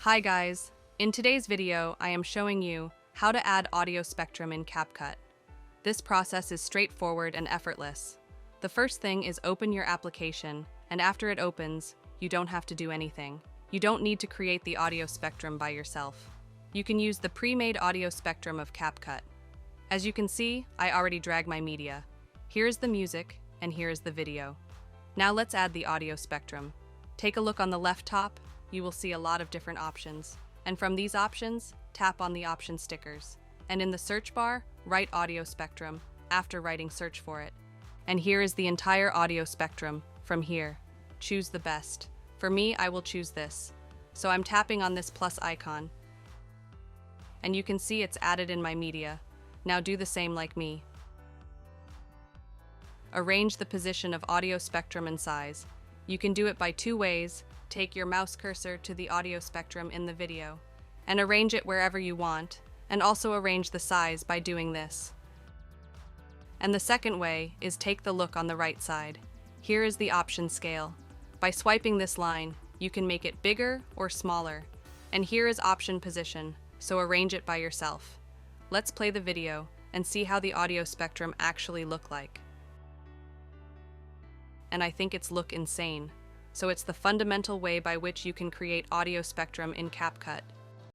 Hi guys! In today's video, I am showing you how to add audio spectrum in CapCut. This process is straightforward and effortless. The first thing is open your application, and after it opens, you don't have to do anything. You don't need to create the audio spectrum by yourself. You can use the pre-made audio spectrum of CapCut. As you can see, I already dragged my media. Here is the music, and here is the video. Now let's add the audio spectrum. Take a look on the left top. You will see a lot of different options. And from these options, tap on the option stickers. And in the search bar, write audio spectrum after writing search for it. And here is the entire audio spectrum from here. Choose the best. For me, I will choose this. So I'm tapping on this plus icon. And you can see it's added in my media. Now do the same like me. Arrange the position of audio spectrum and size. You can do it by two ways. Take your mouse cursor to the audio spectrum in the video and arrange it wherever you want, and also arrange the size by doing this. And the second way is take the look on the right side. Here is the option scale. By swiping this line, you can make it bigger or smaller. And here is option position, so arrange it by yourself. Let's play the video and see how the audio spectrum actually look like. And I think it's look insane. So it's the fundamental way by which you can create audio spectrum in CapCut.